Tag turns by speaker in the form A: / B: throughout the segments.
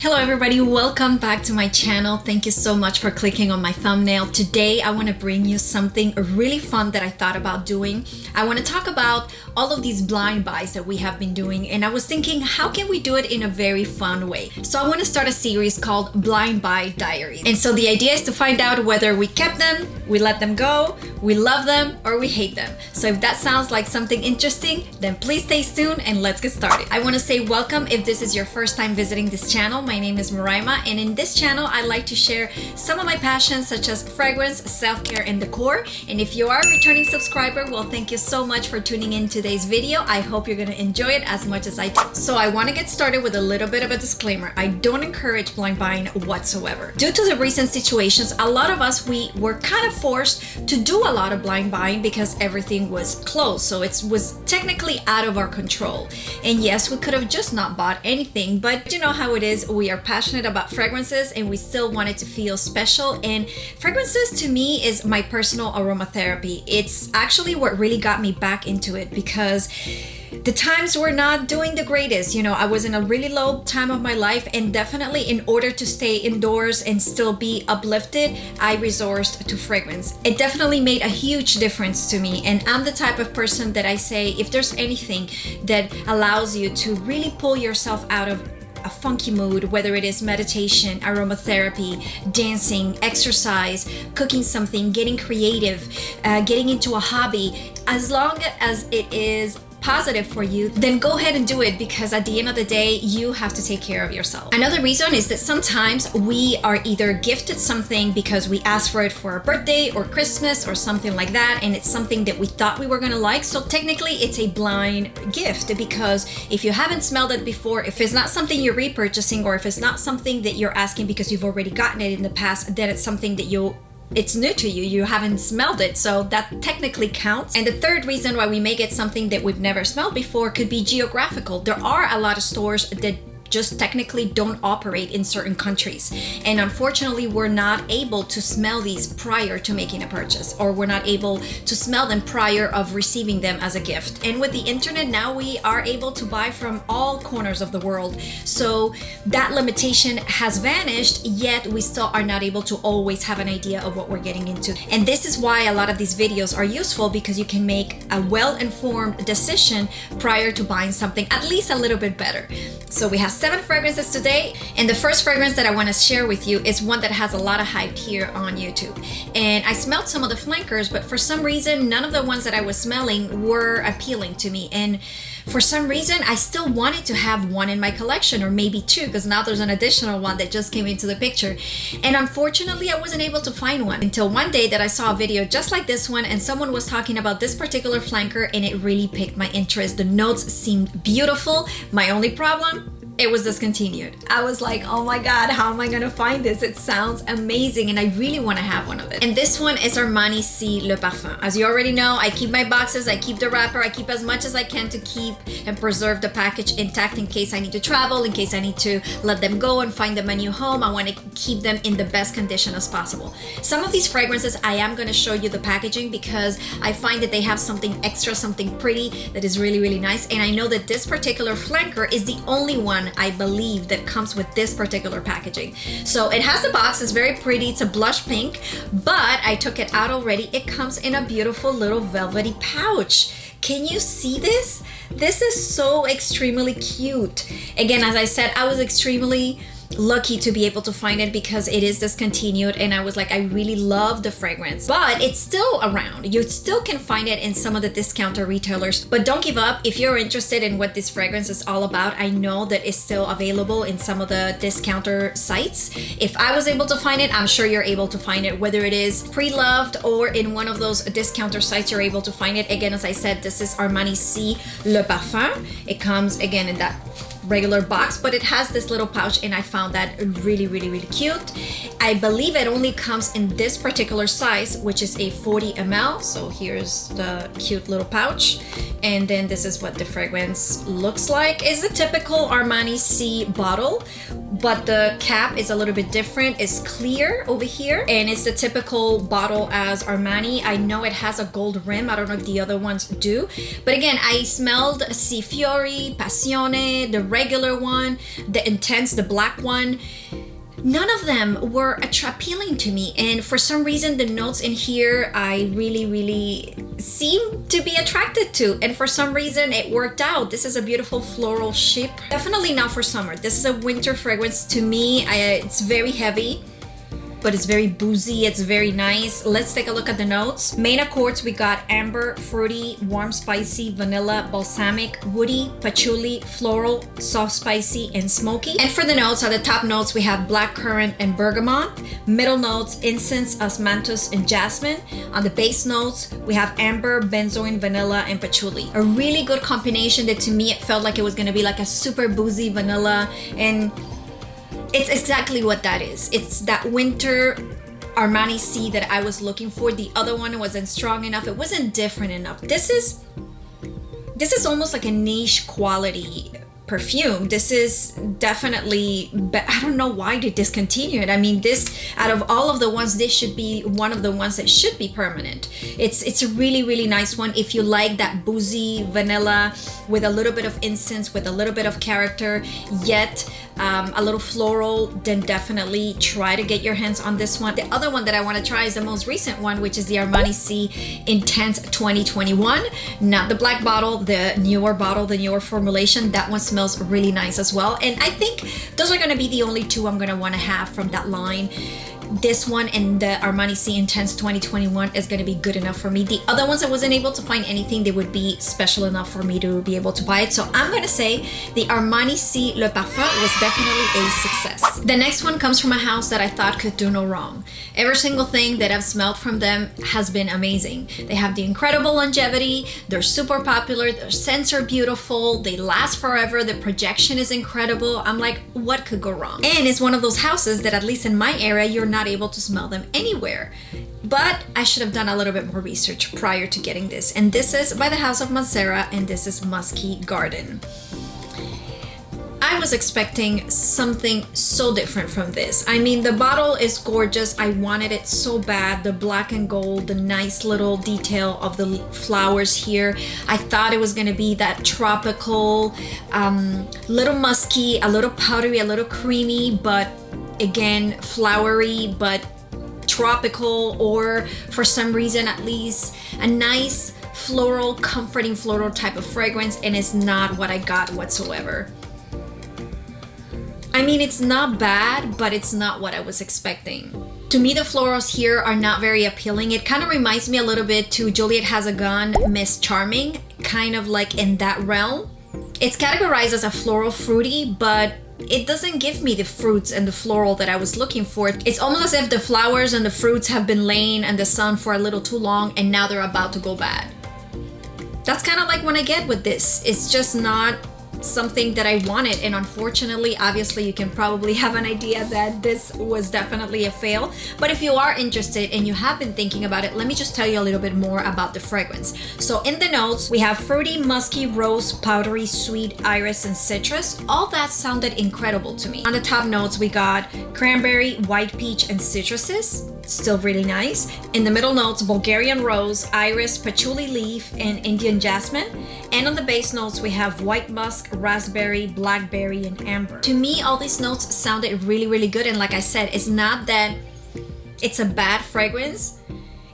A: Hello everybody, welcome back to my channel. Thank you so much for clicking on my thumbnail. Today I want to bring you something really fun that I thought about doing. I want to talk about all of these blind buys that we have been doing, and I was thinking, how can we do it in a very fun way? So I want to start a series called Blind Buy Diaries. And so the idea is to find out whether we kept them, we let them go, we love them, or we hate them. So if that sounds like something interesting, then please stay tuned and let's get started. I want to say welcome if this is your first time visiting this channel. My name is Moraima, and in this channel I like to share some of my passions such as fragrance, self-care, and decor. And if you are a returning subscriber, well, thank you so much for tuning in today's video. I hope you're going to enjoy it as much as I do. So I want to get started with a little bit of a disclaimer. I don't encourage blind buying whatsoever. Due to the recent situations, a lot of us, we were kind of forced to do a lot of blind buying because everything was closed. So it was technically out of our control. And yes, we could have just not bought anything, but you know how it is. We are passionate about fragrances and we still want it to feel special. And fragrances to me is my personal aromatherapy. It's actually what really got me back into it because the times were not doing the greatest. You know, I was in a really low time of my life, and definitely in order to stay indoors and still be uplifted, I resorted to fragrance. It definitely made a huge difference to me, and I'm the type of person that I say, if there's anything that allows you to really pull yourself out of a funky mood, whether it is meditation, aromatherapy, dancing, exercise, cooking something, getting creative, getting into a hobby, as long as it is positive for you, then go ahead and do it, because at the end of the day, you have to take care of yourself. Another reason is that sometimes we are either gifted something because we asked for it for our birthday or Christmas or something like that, and it's something that we thought we were gonna like. So technically it's a blind gift, because if you haven't smelled it before, if it's not something you're repurchasing, or if it's not something that you're asking because you've already gotten it in the past, then it's something that it's new to you, you haven't smelled it, so that technically counts. And the third reason why we may get something that we've never smelled before could be geographical. There are a lot of stores that just technically don't operate in certain countries, and unfortunately we're not able to smell these prior to making a purchase, or we're not able to smell them prior of receiving them as a gift. And with the internet now, we are able to buy from all corners of the world, so that limitation has vanished, yet we still are not able to always have an idea of what we're getting into. And this is why a lot of these videos are useful, because you can make a well-informed decision prior to buying something at least a little bit better. So we have 7 fragrances today, and the first fragrance that I want to share with you is one that has a lot of hype here on YouTube. And I smelled some of the flankers, but for some reason none of the ones that I was smelling were appealing to me, and for some reason I still wanted to have one in my collection, or maybe 2, because now there's an additional one that just came into the picture. And unfortunately I wasn't able to find one until one day that I saw a video just like this one, and someone was talking about this particular flanker, and it really piqued my interest. The notes seemed beautiful. My only problem, it was discontinued. I was like, oh my god, how am I gonna find this? It sounds amazing and I really want to have one of it. And this one is Armani 𝐂𝐡𝐚𝐩𝐿 Parfum. As you already know, I keep my boxes, I keep the wrapper, I keep as much as I can to keep and preserve the package intact in case I need to travel, in case I need to let them go and find them a new home. I want to keep them in the best condition as possible. Some of these fragrances I am going to show you the packaging, because I find that they have something extra, something pretty that is really, really nice. And I know that this particular flanker is the only one, I believe, that comes with this particular packaging. So it has a box, it's very pretty, it's a blush pink, but I took it out already. It comes in a beautiful little velvety pouch. Can you see this? This is so extremely cute. Again, as I said, I was extremely lucky to be able to find it because it is discontinued, and I was like, I really love the fragrance, but it's still around. You still can find it in some of the discounter retailers, but don't give up. If you're interested in what this fragrance is all about, I know that it's still available in some of the discounter sites. If I was able to find it, I'm sure you're able to find it, whether it is pre-loved or in one of those discounter sites, you're able to find it. Again, as I said, this is Armani 𝐂𝐡𝐚𝐻𝐿 Parfum. It comes again in that regular box, but it has this little pouch, and I found that really, really, really cute. I believe it only comes in this particular size, which is a 40 ml. So here's the cute little pouch, and then this is what the fragrance looks like. It's the typical Armani 𝐂𝐡𝐚 bottle, but the cap is a little bit different. It's clear over here, and it's the typical bottle as Armani. I know it has a gold rim. I don't know if the other ones do, but again, I smelled Fiori, Passione, the regular one, the intense, the black one. None of them were appealing to me, and for some reason the notes in here I really seem to be attracted to, and for some reason it worked out. This is a beautiful floral ship. Definitely not for summer. This is a winter fragrance to me. It's very heavy, but it's very boozy. It's very nice. Let's take a look at the notes. Main accords, we got amber, fruity, warm, spicy, vanilla, balsamic, woody, patchouli, floral, soft, spicy, and smoky. And for the notes, at the top notes, we have blackcurrant and bergamot. Middle notes, incense, osmanthus, and jasmine. On the base notes, we have amber, benzoin, vanilla, and patchouli. A really good combination that to me, it felt like it was gonna be like a super boozy vanilla, and it's exactly what that is. It's that winter Armani C that I was looking for. The other one wasn't strong enough. It wasn't different enough. This is almost like a niche quality perfume. This is definitely, I don't know why they discontinue it. I mean, this, out of all of the ones, this should be one of the ones that should be permanent. It's a really nice one. If you like that boozy vanilla with a little bit of incense, with a little bit of character, yet a little floral, then definitely try to get your hands on this one. The other one that I want to try is the most recent one, which is the Armani C Intense 2021. Not the black bottle, the newer bottle, the newer formulation. That one smells really nice as well, and I think those are going to be the only two I'm going to want to have from that line. This one and the Armani C Intense 2021 is going to be good enough for me. The other ones I wasn't able to find anything that would be special enough for me to be able to buy it, so I'm going to say the Armani C Le Parfum was definitely a success. The next one comes from a house that I thought could do no wrong. Every single thing that I've smelled from them has been amazing. They have the incredible longevity, they're super popular, their scents are beautiful, they last forever, the projection is incredible. I'm like, what could go wrong? And it's one of those houses that, at least in my area, you're not able to smell them anywhere. But I should have done a little bit more research prior to getting this. And this is by the house of Mancera, and this is Musky Garden. I was expecting something so different from this. I mean, the bottle is gorgeous. I wanted it so bad. The black and gold, the nice little detail of the flowers here. I thought it was gonna be that tropical, little musky, a little powdery, a little creamy, but again, flowery, but tropical, or for some reason at least a nice floral, comforting floral type of fragrance, and it's not what I got whatsoever. I mean, it's not bad, but it's not what I was expecting. To me, the florals here are not very appealing. It kind of reminds me a little bit to Juliet Has a Gun, Miss Charming, kind of like in that realm. It's categorized as a floral fruity, but it doesn't give me the fruits and the floral that I was looking for. It's almost as if the flowers and the fruits have been laying in the sun for a little too long, and now they're about to go bad. That's kind of like what I get with this. It's just not something that I wanted, and unfortunately, obviously you can probably have an idea that this was definitely a fail. But if you are interested and you have been thinking about it, let me just tell you a little bit more about the fragrance. So in the notes, we have fruity, musky, rose, powdery, sweet, iris, and citrus. All that sounded incredible to me. On the top notes, we got cranberry, white peach, and citruses. Still really nice. In the middle notes, Bulgarian rose, iris, patchouli leaf, and Indian jasmine. And on the base notes, we have white musk, raspberry, blackberry, and amber. To me, all these notes sounded really good, and like I said, it's not that it's a bad fragrance.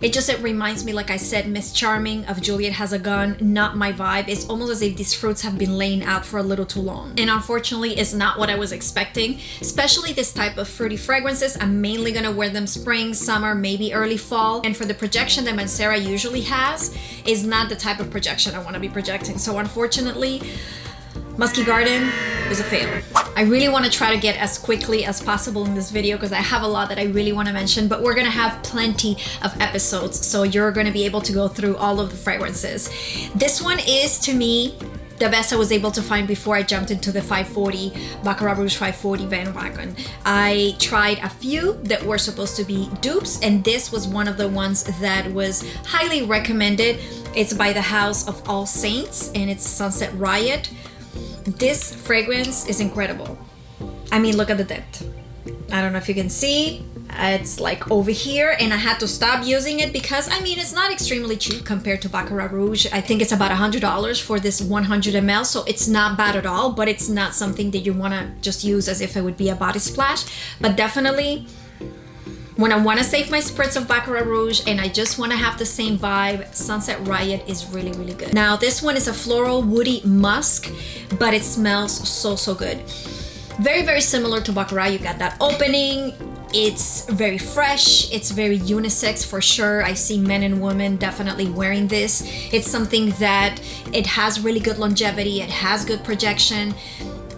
A: It reminds me, like I said, Miss Charming of Juliet Has a Gun. Not my vibe. It's almost as if these fruits have been laying out for a little too long. And unfortunately, it's not what I was expecting. Especially this type of fruity fragrances. I'm mainly gonna wear them spring, summer, maybe early fall. And for the projection that Mancera usually has, is not the type of projection I wanna be projecting. So unfortunately, Musky Garden was a fail. I really want to try to get as quickly as possible in this video because I have a lot that I really want to mention, but we're going to have plenty of episodes, so you're going to be able to go through all of the fragrances. This one is, to me, the best I was able to find before I jumped into the 540 Baccarat Rouge 540 Van Wagon. I tried a few that were supposed to be dupes, and this was one of the ones that was highly recommended. It's by the House of All Saints, and it's Sunset Riot. This fragrance is incredible. I mean, look at the depth. I don't know if you can see. It's like over here, and I had to stop using it because I mean it's not extremely cheap compared to Baccarat Rouge. I think it's about $100 for this 100 ml, so it's not bad at all, but it's not something that you want to just use as if it would be a body splash. But definitely when I want to save my spritz of Baccarat Rouge and I just want to have the same vibe, Sunset Riot is really, really good. Now this one is a floral woody musk, but it smells so good. Very, very similar to Baccarat. You got that opening. It's very fresh. It's very unisex for sure. I see men and women definitely wearing this. It's something that it has really good longevity. It has good projection.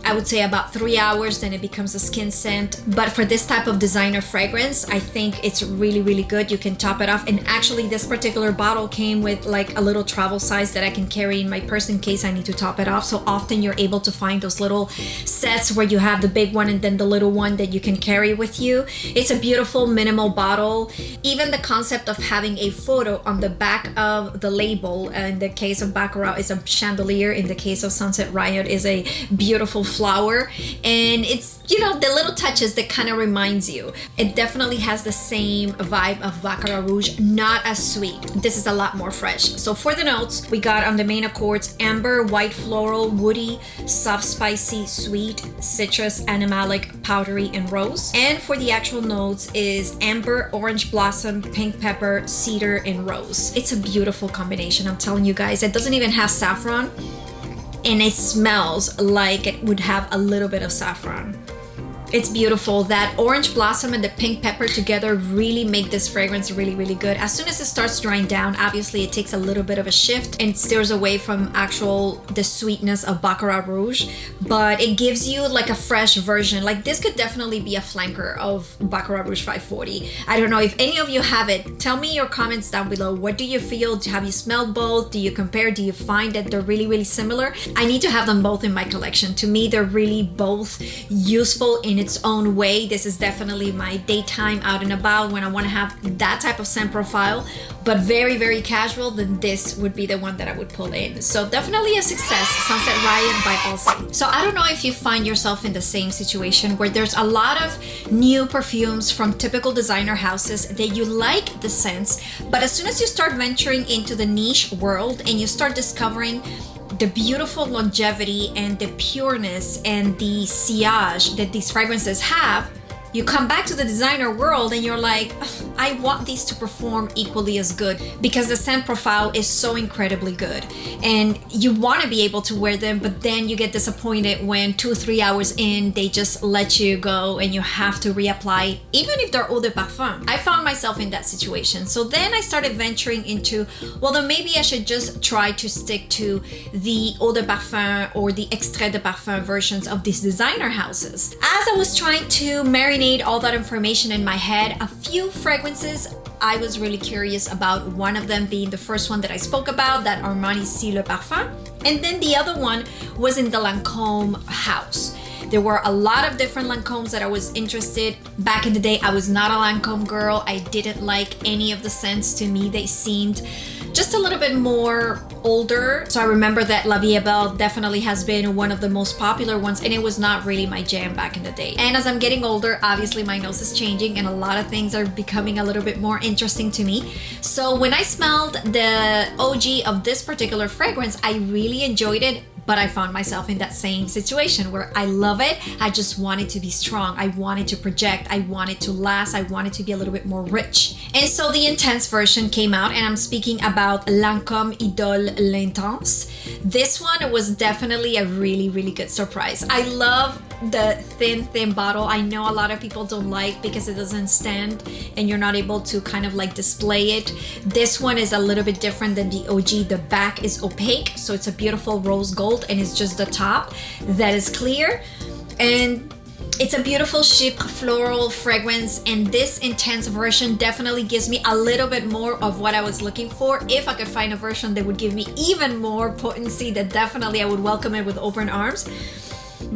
A: I would say about 3 hours, then it becomes a skin scent. But for this type of designer fragrance, I think it's really, really good. You can top it off. And actually this particular bottle came with like a little travel size that I can carry in my purse in case I need to top it off. So often you're able to find those little sets where you have the big one and then the little one that you can carry with you. It's a beautiful minimal bottle. Even the concept of having a photo on the back of the label, in the case of Baccarat is a chandelier, in the case of Sunset Riot is a beautiful flower, and it's, you know, the little touches that kind of reminds you. It definitely has the same vibe of Baccarat Rouge, not as sweet. This is a lot more fresh. So for the notes, we got on the main accords amber, white floral, woody, soft spicy, sweet, citrus, animalic, powdery, and rose. And for the actual notes is amber, orange blossom, pink pepper, cedar, and rose. It's a beautiful combination, I'm telling you guys. It doesn't even have saffron, and it smells like it would have a little bit of saffron. It's beautiful. That orange blossom and the pink pepper together really make this fragrance really, really good. As soon as it starts drying down, obviously it takes a little bit of a shift and steers away from the sweetness of Baccarat Rouge, but it gives you like a fresh version. Like this could definitely be a flanker of Baccarat Rouge 540. I don't know if any of you have it. Tell me your comments down below. What do you feel? Have you smelled both? Do you compare? Do you find that they're really, really similar? I need to have them both in my collection. To me, they're really both useful in its own way. This is definitely my daytime out and about when I want to have that type of scent profile, but very, very casual, then this would be the one that I would pull in. So definitely a success, Sunset Riot by Allsay. So I don't know if you find yourself in the same situation where there's a lot of new perfumes from typical designer houses that you like the scents, but as soon as you start venturing into the niche world and you start discovering the beautiful longevity and the pureness and the sillage that these fragrances have, you come back to the designer world and you're like, I want these to perform equally as good because the scent profile is so incredibly good. And you want to be able to wear them, but then you get disappointed when 2-3 hours in, they just let you go and you have to reapply, even if they're eau de parfum. I found myself in that situation. So then I started venturing into, well, then maybe I should just try to stick to the eau de parfum or the extrait de parfum versions of these designer houses. As I was trying to marinate all that information in my head, a few fragrances I was really curious about, one of them being the first one that I spoke about, that Armani Si Le Parfum, and then the other one was in the Lancôme house. There were a lot of different Lancômes that I was interested. Back in the day, I was not a Lancôme girl. I didn't like any of the scents. To me, they seemed just a little bit more older. So I remember that La Vie Est Belle definitely has been one of the most popular ones, and it was not really my jam back in the day. And as I'm getting older, obviously my nose is changing and a lot of things are becoming a little bit more interesting to me. So when I smelled the OG of this particular fragrance, I really enjoyed it. But I found myself in that same situation where I love it. I just want it to be strong. I want it to project. I want it to last. I want it to be a little bit more rich. And so the intense version came out, and I'm speaking about Lancôme Idole L'Intense. This one was definitely a really, really good surprise. I love the thin bottle. I know a lot of people don't like because it doesn't stand and you're not able to kind of like display it. This one is a little bit different than the OG. The back is opaque, so it's a beautiful rose gold, and it's just the top that is clear. And it's a beautiful chic floral fragrance, and this intense version definitely gives me a little bit more of what I was looking for. If I could find a version that would give me even more potency, that definitely I would welcome it with open arms.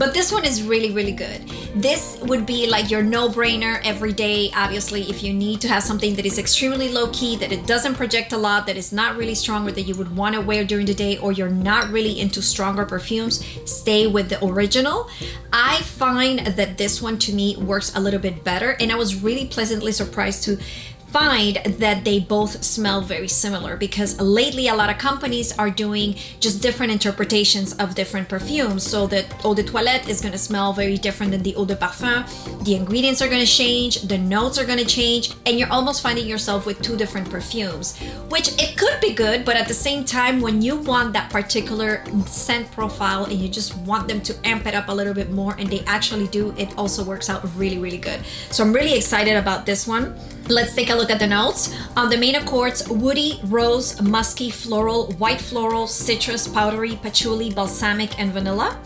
A: But this one is really, really good. This would be like your no-brainer every day. Obviously, if you need to have something that is extremely low-key, that it doesn't project a lot, that is not really strong, or that you would want to wear during the day, or you're not really into stronger perfumes, stay with the original. I find that this one to me works a little bit better, and I was really pleasantly surprised to find that they both smell very similar, because lately a lot of companies are doing just different interpretations of different perfumes. So that eau de toilette is going to smell very different than the eau de parfum. The ingredients are going to change, the notes are going to change, and you're almost finding yourself with two different perfumes, which it could be good, but at the same time, when you want that particular scent profile and you just want them to amp it up a little bit more, and they actually do, it also works out really, really good. So I'm really excited about this one. Let's take a look at the notes. On the main accords, woody, rose, musky, floral, white floral, citrus, powdery, patchouli, balsamic, and vanilla.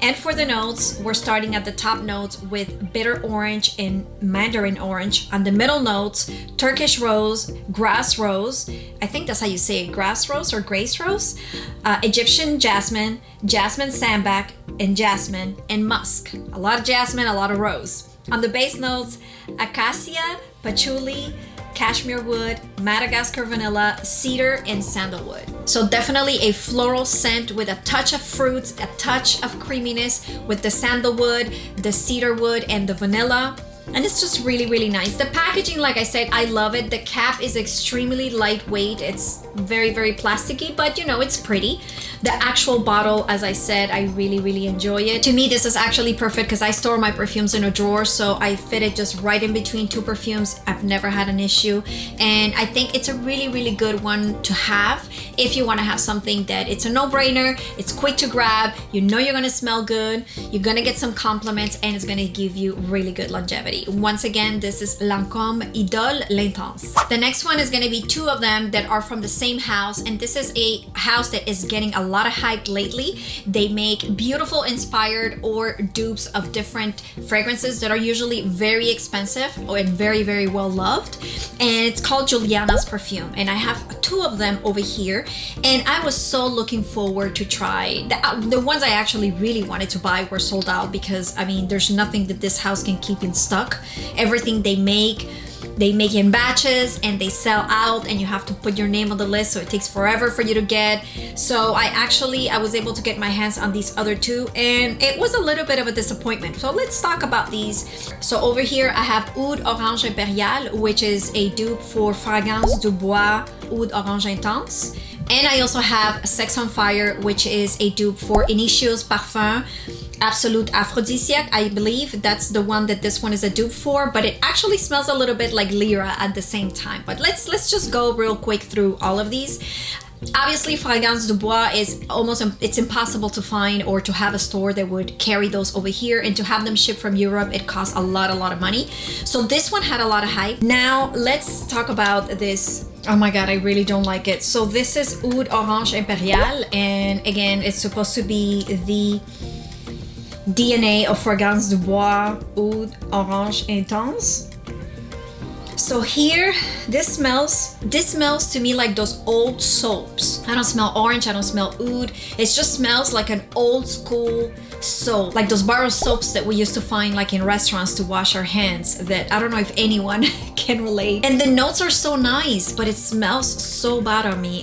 A: And for the notes, we're starting at the top notes with bitter orange and mandarin orange. On the middle notes, Turkish rose, grass rose, I think that's how you say it, grass rose or grace rose, Egyptian jasmine, jasmine sambac, and jasmine, and musk. A lot of jasmine, a lot of rose. On the base notes, acacia, patchouli, cashmere wood, Madagascar vanilla, cedar, and sandalwood. So definitely a floral scent with a touch of fruits, a touch of creaminess with the sandalwood, the cedar wood, and the vanilla. And it's just really, really nice. The packaging, like I said, I love it. The cap is extremely lightweight. It's very, very plasticky, but you know, it's pretty. The actual bottle, as I said, I really, really enjoy it. To me, this is actually perfect because I store my perfumes in a drawer, so I fit it just right in between two perfumes. I've never had an issue, and I think it's a really, really good one to have if you want to have something that it's a no-brainer, it's quick to grab, you know you're gonna smell good, you're gonna get some compliments, and it's gonna give you really good longevity. Once again, this is Lancôme Idole l'Intense. The next one is gonna be two of them that are from the same house, and this is a house that is getting a lot of hype lately. They make beautiful inspired or dupes of different fragrances that are usually very expensive and very, very well loved, and it's called Julianas Perfume, and I have two of them over here, and I was so looking forward to try the ones I actually really wanted to buy were sold out, because I mean, there's nothing that this house can keep in stock. Everything they make in batches, and they sell out, and you have to put your name on the list, so it takes forever for you to get. So I was able to get my hands on these other two, and it was a little bit of a disappointment. So let's talk about these. So over here I have Oud Orange Imperiale, which is a dupe for Fragrance du Bois Oud Orange Intense. And I also have Sex on Fire, which is a dupe for Initio's Parfum Absolute Aphrodisiac. I believe that's the one that this one is a dupe for, but it actually smells a little bit like Lyra at the same time. But let's just go real quick through all of these. Obviously, Fragrance du Bois is it's impossible to find or to have a store that would carry those over here, and to have them shipped from Europe, it costs a lot of money. So this one had a lot of hype. Now let's talk about this. Oh my god, I really don't like it. So this is Oud Orange Imperiale, and again, it's supposed to be the DNA of Fragrance du Bois Oud Orange Intense. So here, this smells to me like those old soaps. I don't smell orange, I don't smell oud. It just smells like an old school soap, like those bar soaps that we used to find like in restaurants to wash our hands, that I don't know if anyone can relate. And the notes are so nice, but it smells so bad on me.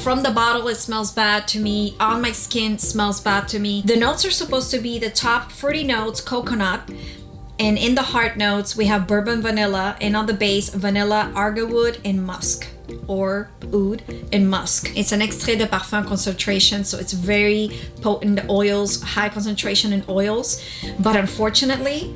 A: From the bottle, it smells bad to me. On my skin, it smells bad to me. The notes are supposed to be the top fruity notes, coconut, and in the heart notes, we have bourbon vanilla, and on the base, vanilla, argarwood, and musk, or oud and musk. It's an extrait de parfum concentration, so it's very potent oils, high concentration in oils. But unfortunately,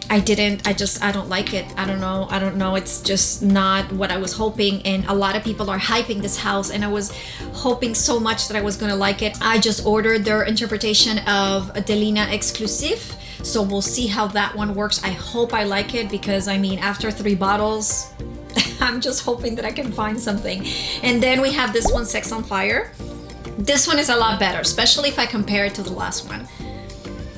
A: I don't like it. I don't know. It's just not what I was hoping. And a lot of people are hyping this house, and I was hoping so much that I was gonna like it. I just ordered their interpretation of Delina Exclusive. So we'll see how that one works. I hope I like it, because I mean, after 3 bottles, I'm just hoping that I can find something. And then we have this one, Sex on Fire. This one is a lot better, especially if I compare it to the last one.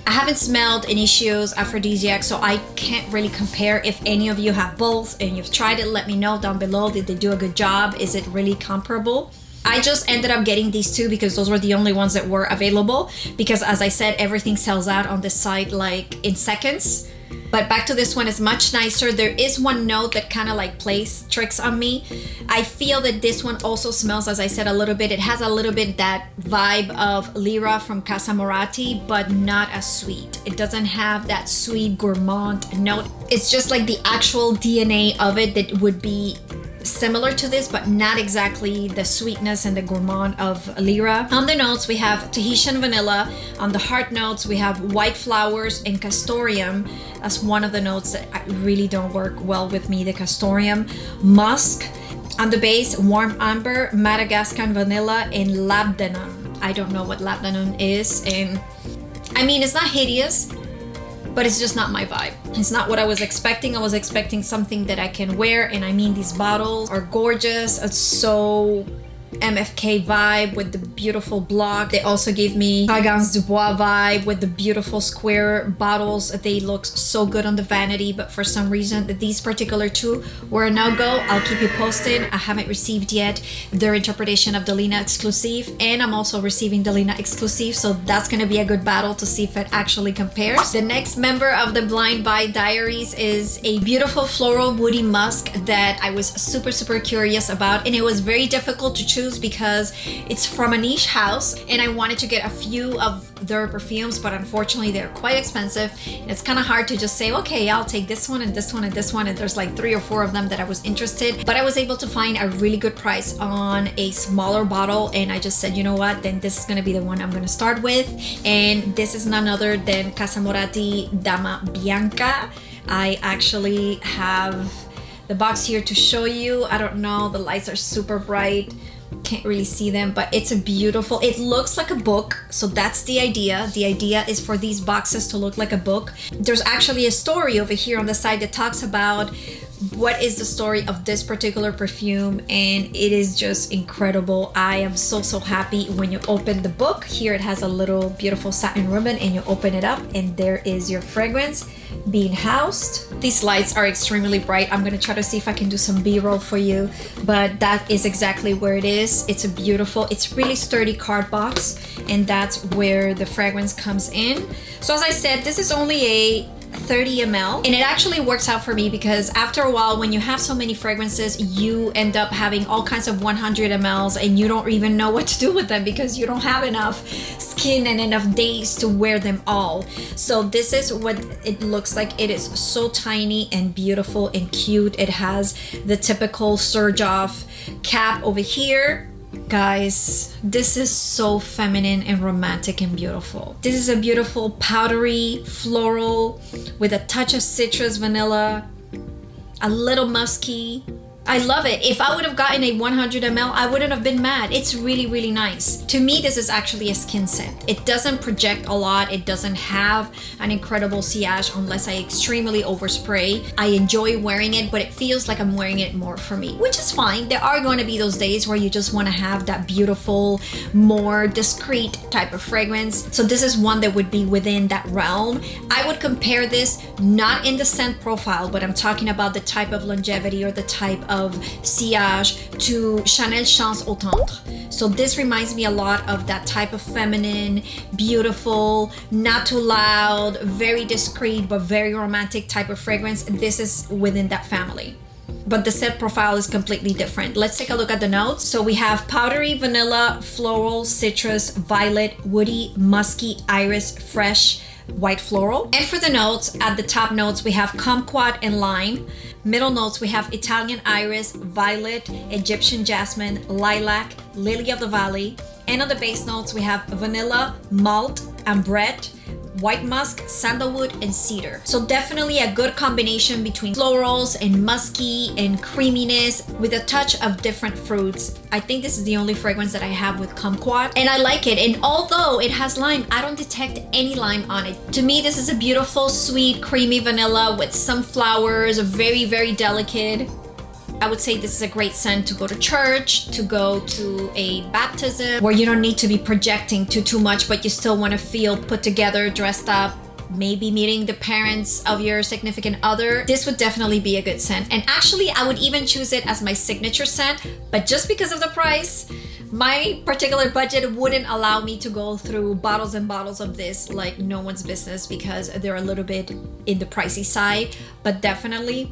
A: I haven't smelled Initio's Aphrodisiac, so I can't really compare. If any of you have both and you've tried it, let me know down below. Did they do a good job? Is it really comparable? I just ended up getting these two because those were the only ones that were available, because as I said, everything sells out on this site like in seconds. But back to this one, is much nicer. There is one note that kind of like plays tricks on me. I feel that this one also smells, as I said, a little bit. It has a little bit that vibe of Lira from Casa Moratti, but not as sweet. It doesn't have that sweet gourmand note. It's just like the actual DNA of it that would be similar to this, but not exactly the sweetness and the gourmand of Lira. On the notes, we have Tahitian vanilla. On the heart notes, we have white flowers and castoreum. That's one of the notes that really don't work well with me, the castoreum. Musk. On the base, warm amber, Madagascar vanilla, and labdanum. I don't know what labdanum is, and I mean, it's not hideous, but it's just not my vibe. It's not what I was expecting. I was expecting something that I can wear, and I mean, these bottles are gorgeous. It's so MFK vibe with the beautiful block. They also gave me Fragance du Bois vibe with the beautiful square bottles. They look so good on the vanity, but for some reason these particular two were a no-go. I'll keep you posted. I haven't received yet their interpretation of the Lina Exclusive, and I'm also receiving the Lina Exclusive, so that's gonna be a good battle to see if it actually compares. The next member of the Blind Buy Diaries is a beautiful floral woody musk that I was super curious about, and it was very difficult to choose because it's from a niche house, and I wanted to get a few of their perfumes, but unfortunately they're quite expensive, and it's kind of hard to just say, okay, I'll take this one and this one and this one, and there's like 3 or 4 of them that I was interested. But I was able to find a really good price on a smaller bottle, and I just said, you know what, then this is gonna be the one I'm gonna start with, and this is none other than Casa Moratti Dama Bianca. I actually have the box here to show you. I don't know, the lights are super bright, can't really see them, but it's a beautiful, it looks like a book, so that's the idea. The idea is for these boxes to look like a book. There's actually a story over here on the side that talks about what is the story of this particular perfume, and it is just incredible. I am so happy when you open the book. Here it has a little beautiful satin ribbon, and you open it up and there is your fragrance being housed. These lights are extremely bright. I'm gonna try to see if I can do some B-roll for you, but that is exactly where it is. It's a beautiful, it's really sturdy card box, and that's where the fragrance comes in. So as I said, this is only a 30 ml, and it actually works out for me because after a while, when you have so many fragrances, you end up having all kinds of 100 mls, and you don't even know what to do with them because you don't have enough skin and enough days to wear them all. So this is what it looks like. It is so tiny and beautiful and cute. It has the typical Xerjoff cap over here. Guys, this is so feminine and romantic and beautiful. This is a beautiful powdery floral with a touch of citrus, vanilla, a little musky. I love it. If I would have gotten a 100 ml, I wouldn't have been mad. It's really nice. To me, this is actually a skin scent. It doesn't project a lot. It doesn't have an incredible sillage unless I extremely overspray. I enjoy wearing it, but it feels like I'm wearing it more for me, which is fine. There are going to be those days where you just want to have that beautiful, more discreet type of fragrance. So this is one that would be within that realm. I would compare this not in the scent profile, but I'm talking about the type of longevity or the type of sillage to Chanel Chance Au Tendre. So this reminds me a lot of that type of feminine, beautiful, not too loud, very discreet, but very romantic type of fragrance. This is within that family. But the scent profile is completely different. Let's take a look at the notes. So we have powdery, vanilla, floral, citrus, violet, woody, musky, iris, fresh, white floral. And for the notes, at the top notes, we have kumquat and lime. Middle notes, we have Italian iris, violet, Egyptian jasmine, lilac, lily of the valley. And on the base notes, we have vanilla, malt, ambrette, white musk, sandalwood, and cedar. So definitely a good combination between florals and musky and creaminess with a touch of different fruits. I think this is the only fragrance that I have with kumquat, and I like it. And although it has lime, I don't detect any lime on it. To me, this is a beautiful, sweet, creamy vanilla with some flowers, very delicate. I would say this is a great scent to go to church, to go to a baptism, where you don't need to be projecting too much, but you still want to feel put together, dressed up, maybe meeting the parents of your significant other. This would definitely be a good scent. And actually, I would even choose it as my signature scent, but just because of the price, my particular budget wouldn't allow me to go through bottles and bottles of this like no one's business, because they're a little bit in the pricey side, but definitely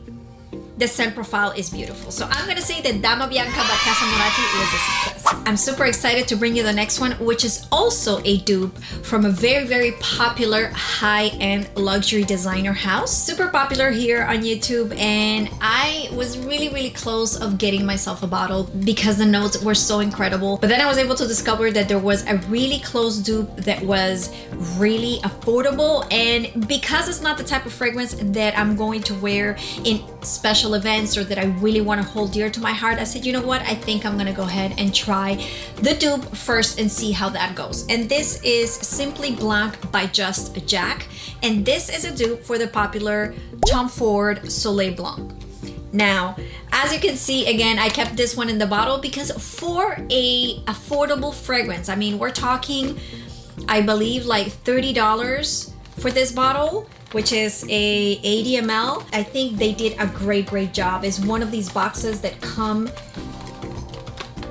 A: the scent profile is beautiful. So I'm gonna say that Dama Bianca by Casa Moratti was a success. I'm super excited to bring you the next one, which is also a dupe from a very popular high-end luxury designer house. Super popular here on YouTube, and I was really close of getting myself a bottle because the notes were so incredible. But then I was able to discover that there was a really close dupe that was really affordable, and because it's not the type of fragrance that I'm going to wear in special events or that I really want to hold dear to my heart, I said, you know what, I think I'm gonna go ahead and try the dupe first and see how that goes. And this is Simply Blanc by Just Jack, and this is a dupe for the popular Tom Ford Soleil Blanc. Now, as you can see, again, I kept this one in the bottle because for a affordable fragrance, I mean, we're talking, I believe, like $30 for this bottle, which is a 80 ml. I think they did a great job. It's one of these boxes that come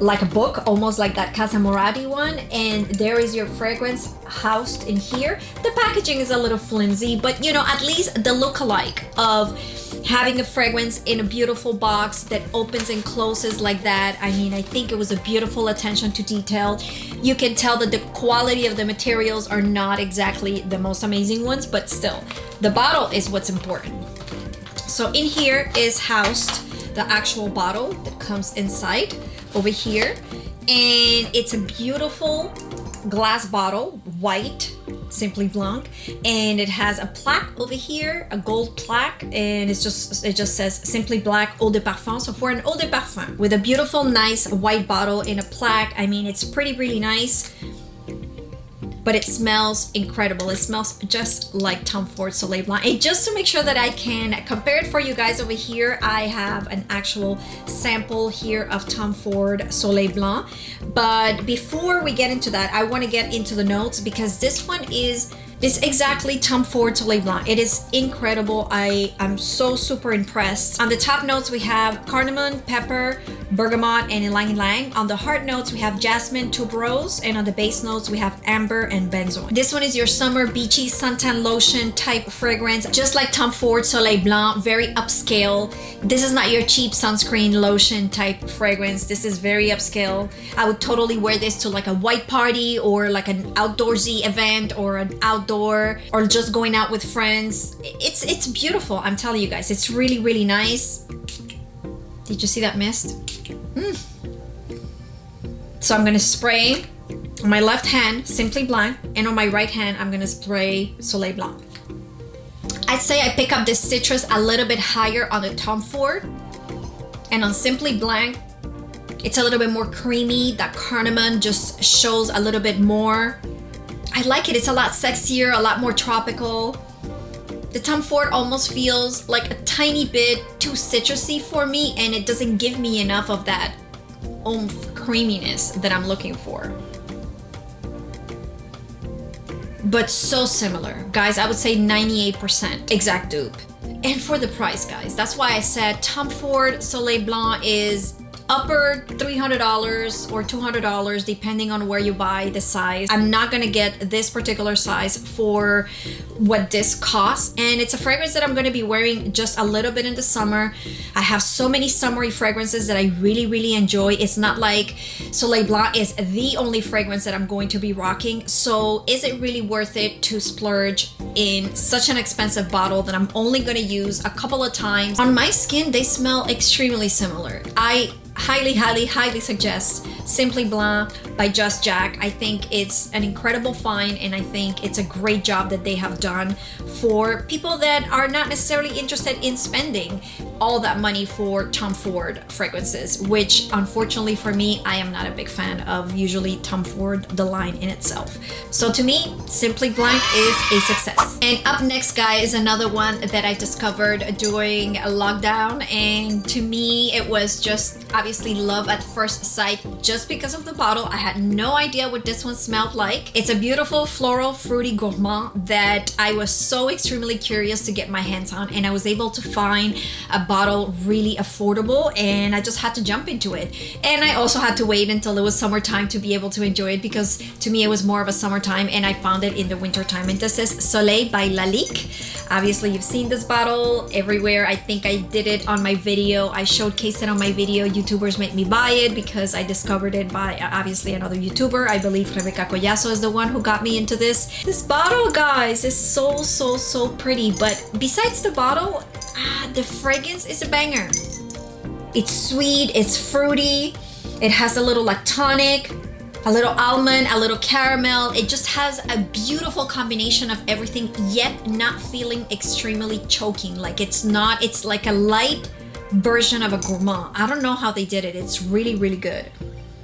A: like a book, almost like that Casa Moratti one, and there is your fragrance housed in here. The packaging is a little flimsy, but you know, at least the look-alike of having a fragrance in a beautiful box that opens and closes like that. I mean, I think it was a beautiful attention to detail. You can tell that the quality of the materials are not exactly the most amazing ones, but still, the bottle is what's important. So in here is housed the actual bottle that comes inside over here, and it's a beautiful glass bottle, white, Simply Blanc, and it has a plaque over here, a gold plaque, and it just says Simply Blanc Eau de Parfum. So for an Eau de Parfum with a beautiful, nice white bottle in a plaque, I mean, it's really nice. But it smells incredible. It smells just like Tom Ford Soleil Blanc. And just to make sure that I can compare it for you guys over here, I have an actual sample here of Tom Ford Soleil Blanc. But before we get into that, I want to get into the notes because this one is exactly Tom Ford Soleil Blanc. It is incredible. I'm so super impressed. On the top notes, we have cardamom, pepper, bergamot, and ylang ylang. On the heart notes, we have jasmine, tuberose, and on the base notes, we have amber and benzoin. This one is your summer beachy suntan lotion type fragrance, just like Tom Ford Soleil Blanc, very upscale. This is not your cheap sunscreen lotion type fragrance. This is very upscale. I would totally wear this to like a white party or like an outdoorsy event or an outdoor or just going out with friends. It's beautiful. I'm telling you guys, it's really nice. Did you see that mist? So I'm gonna spray on my left hand Simply Blanc, and on my right hand I'm gonna spray Soleil Blanc. I'd say I pick up the citrus a little bit higher on the Tom Ford, and on Simply Blanc it's a little bit more creamy. That cardamom just shows a little bit more. I like it. It's a lot sexier, a lot more tropical. The Tom Ford almost feels like a tiny bit too citrusy for me, and it doesn't give me enough of that oomph creaminess that I'm looking for. But so similar. Guys, I would say 98% exact dupe. And for the price, guys, that's why I said Tom Ford Soleil Blanc is upper $300 or $200 depending on where you buy the size. I'm not gonna get this particular size for what this costs, and it's a fragrance that I'm gonna be wearing just a little bit in the summer. I have so many summery fragrances that I really enjoy. It's not like Soleil Blanc is the only fragrance that I'm going to be rocking, so is it really worth it to splurge in such an expensive bottle that I'm only gonna use a couple of times? On my skin, they smell extremely similar. I highly suggest Simply Blanc by Just Jack. I think it's an incredible find, and I think it's a great job that they have done for people that are not necessarily interested in spending all that money for Tom Ford fragrances, which unfortunately for me, I am not a big fan of usually Tom Ford, the line in itself. So to me, Simply Blanc is a success. And up next, guys, is another one that I discovered during a lockdown, and to me, it was just obviously love at first sight, just just because of the bottle. I had no idea what this one smelled like. It's a beautiful floral fruity gourmand that I was so extremely curious to get my hands on, and I was able to find a bottle really affordable, and I just had to jump into it. And I also had to wait until it was summertime to be able to enjoy it, because to me it was more of a summertime, and I found it in the wintertime. And this is Soleil by Lalique. Obviously you've seen this bottle everywhere. I think I did it on my video. I showcased it on my video. YouTubers made me buy it because I discovered it by obviously another YouTuber. I believe 𝐂𝐻𝐿𝐻𝐿 is the one who got me into this. This bottle, guys, is so pretty. But besides the bottle, the fragrance is a banger. It's sweet, it's fruity, it has a little lactonic, a little almond, a little caramel. It just has a beautiful combination of everything, yet not feeling extremely choking. Like it's like a light version of a gourmand. I don't know how they did it. It's really good.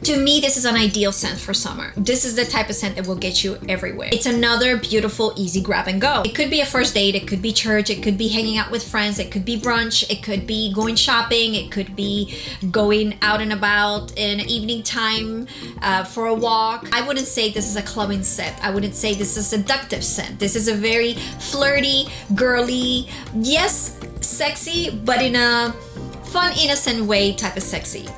A: To me, this is an ideal scent for summer. This is the type of scent that will get you everywhere. It's another beautiful, easy grab and go. It could be a first date, it could be church, it could be hanging out with friends, it could be brunch, it could be going shopping, it could be going out and about in evening time for a walk. I wouldn't say this is a clubbing scent. I wouldn't say this is a seductive scent. This is a very flirty, girly, yes, sexy, but in a fun, innocent way type of sexy.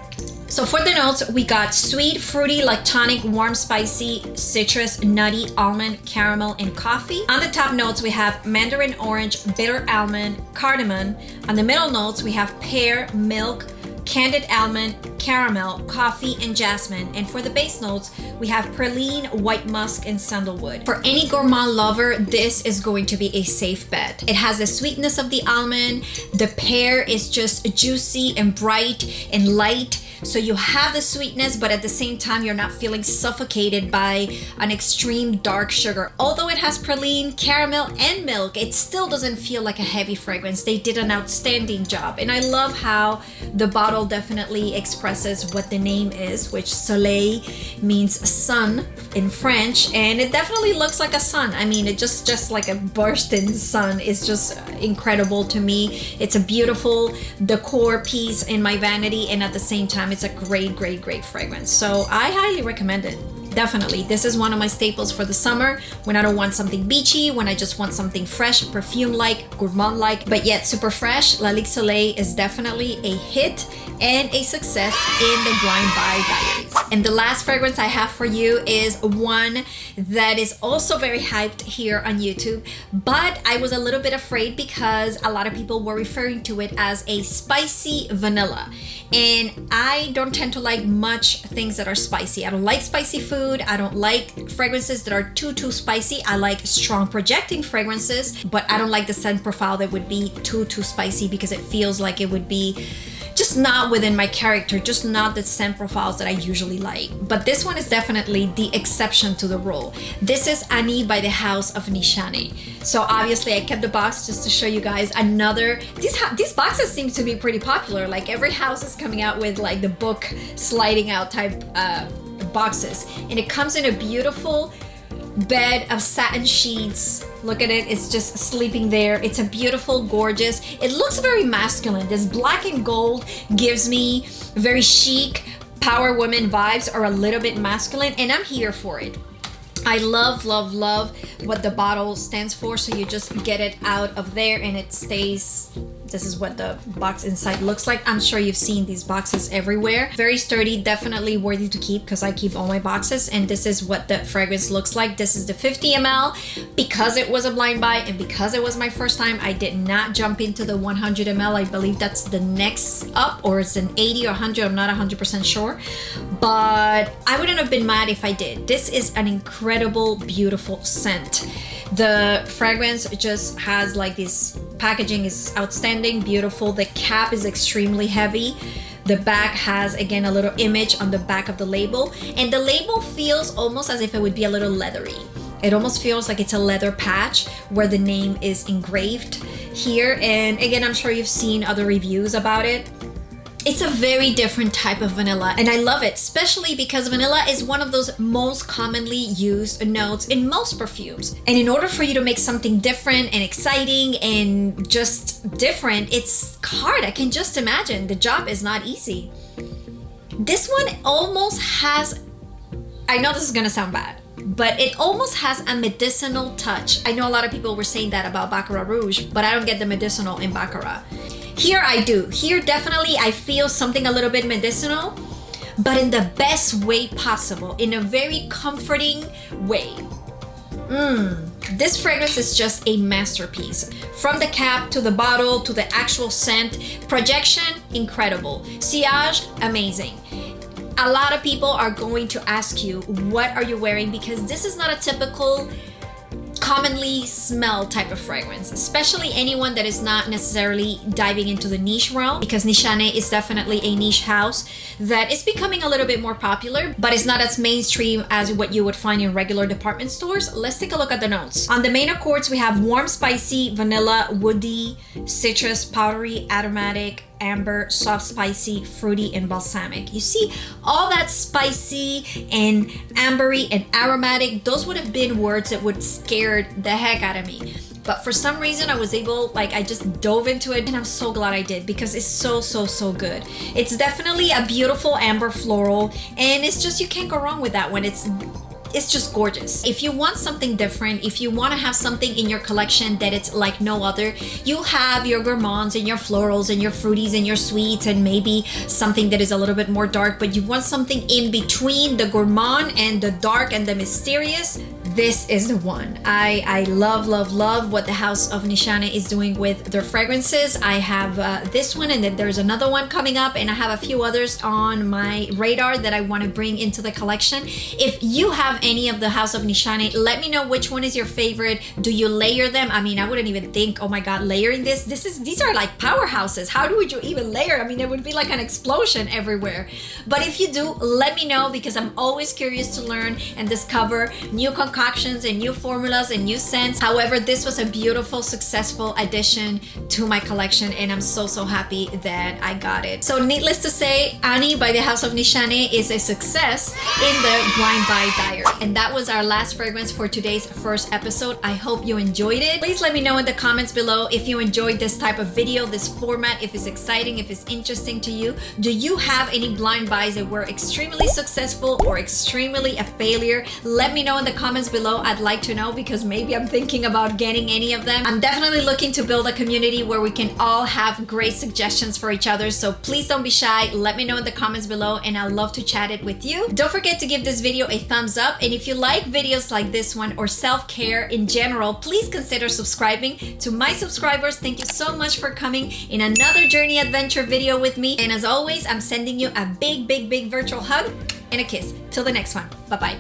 A: So for the notes, we got sweet, fruity, lactonic, warm, spicy, citrus, nutty, almond, caramel, and coffee. On the top notes, we have mandarin orange, bitter almond, cardamom. On the middle notes, we have pear, milk, candied almond, caramel, coffee, and jasmine. And for the base notes, we have praline, white musk, and sandalwood. For any gourmand lover, this is going to be a safe bet. It has the sweetness of the almond. The pear is just juicy and bright and light. So you have the sweetness, but at the same time, you're not feeling suffocated by an extreme dark sugar. Although it has praline, caramel, and milk, it still doesn't feel like a heavy fragrance. They did an outstanding job. And I love how the bottle definitely expresses what the name is, which Soleil means sun in French. And it definitely looks like a sun. I mean, it just like a bursting sun is just incredible to me. It's a beautiful decor piece in my vanity, and at the same time, it's a great fragrance. So I highly recommend it. Definitely. This is one of my staples for the summer when I don't want something beachy, when I just want something fresh, perfume-like, gourmand-like, but yet super fresh. Lalique Soleil is definitely a hit and a success in the Blind Buy Diaries. And the last fragrance I have for you is one that is also very hyped here on YouTube, but I was a little bit afraid because a lot of people were referring to it as a spicy vanilla. And I don't tend to like much things that are spicy. I don't like spicy food. I don't like fragrances that are too spicy. I like strong projecting fragrances, but I don't like the scent profile that would be too spicy, because it feels like it would be just not within my character, just not the scent profiles that I usually like. But this one is definitely the exception to the rule. This is Ani by the house of Nishane. So obviously I kept the box just to show you guys another, these boxes seem to be pretty popular. Like every house is coming out with like the book sliding out type boxes. And it comes in a beautiful bed of satin sheets. Look at it, it's just sleeping there. It's a beautiful, gorgeous, it looks very masculine. This black and gold gives me very chic, power woman vibes, or a little bit masculine, and I'm here for it. I love what the bottle stands for. So you just get it out of there and it stays. This is what the box inside looks like. I'm sure you've seen these boxes everywhere. Very sturdy, definitely worthy to keep, because I keep all my boxes. And this is what the fragrance looks like. This is the 50 ml. Because it was a blind buy and because it was my first time, I did not jump into the 100 ml. I believe that's the next up, or it's an 80 or 100. I'm not 100% sure. But I wouldn't have been mad if I did. This is an incredible, beautiful scent. The fragrance just has like this packaging is outstanding, beautiful. The cap is extremely heavy. The back has, again, a little image on the back of the label. And the label feels almost as if it would be a little leathery. It almost feels like it's a leather patch where the name is engraved here. And again, I'm sure you've seen other reviews about it. It's a very different type of vanilla, and I love it, especially because vanilla is one of those most commonly used notes in most perfumes. And in order for you to make something different and exciting and just different, it's hard. I can just imagine. The job is not easy. This one almost has, I know this is gonna sound bad, but it almost has a medicinal touch. I know a lot of people were saying that about Baccarat Rouge, but I don't get the medicinal in Baccarat. Here I do. Here definitely I feel something a little bit medicinal, but in the best way possible, in a very comforting way. This fragrance is just a masterpiece. From the cap to the bottle to the actual scent, projection, incredible. Sillage, amazing. A lot of people are going to ask you, what are you wearing? Because this is not a typical commonly smell type of fragrance, especially anyone that is not necessarily diving into the niche realm, because Nishane is definitely a niche house that is becoming a little bit more popular, but it's not as mainstream as what you would find in regular department stores. Let's take a look at the notes. On the main accords, we have warm, spicy, vanilla, woody, citrus, powdery, aromatic, amber, soft, spicy, fruity, and balsamic. You see all that spicy and ambery and aromatic, those would have been words that would scare the heck out of me. But for some reason I was able, like, I just dove into it, and I'm so glad I did, because it's so good. It's definitely a beautiful amber floral, and it's just, you can't go wrong with that one. It's just gorgeous. If you want something different, if you want to have something in your collection that it's like no other, you have your gourmands and your florals and your fruities and your sweets and maybe something that is a little bit more dark, but you want something in between the gourmand and the dark and the mysterious, this is the one. I love what the House of Nishane is doing with their fragrances. I have this one, and then there's another one coming up, and I have a few others on my radar that I want to bring into the collection. If you have any of the House of Nishane, let me know which one is your favorite. Do you layer them? I mean, I wouldn't even think, oh my god, layering this. These are like powerhouses. How would you even layer? I mean, it would be like an explosion everywhere. But if you do, let me know, because I'm always curious to learn and discover new concoctions and new formulas and new scents. However, this was a beautiful, successful addition to my collection, and I'm so happy that I got it. So needless to say, Ani by the House of Nishane is a success in the Blind Buy Diary. And that was our last fragrance for today's first episode. I hope you enjoyed it. Please let me know in the comments below if you enjoyed this type of video, this format, if it's exciting, if it's interesting to you. Do you have any blind buys that were extremely successful or extremely a failure? Let me know in the comments below. I'd like to know, because maybe I'm thinking about getting any of them. I'm definitely looking to build a community where we can all have great suggestions for each other. So please don't be shy. Let me know in the comments below, and I'd love to chat it with you. Don't forget to give this video a thumbs up. And if you like videos like this one or self-care in general, please consider subscribing. To my subscribers, thank you so much for coming in another journey adventure video with me. And as always, I'm sending you a big virtual hug and a kiss. Till the next one. Bye-bye.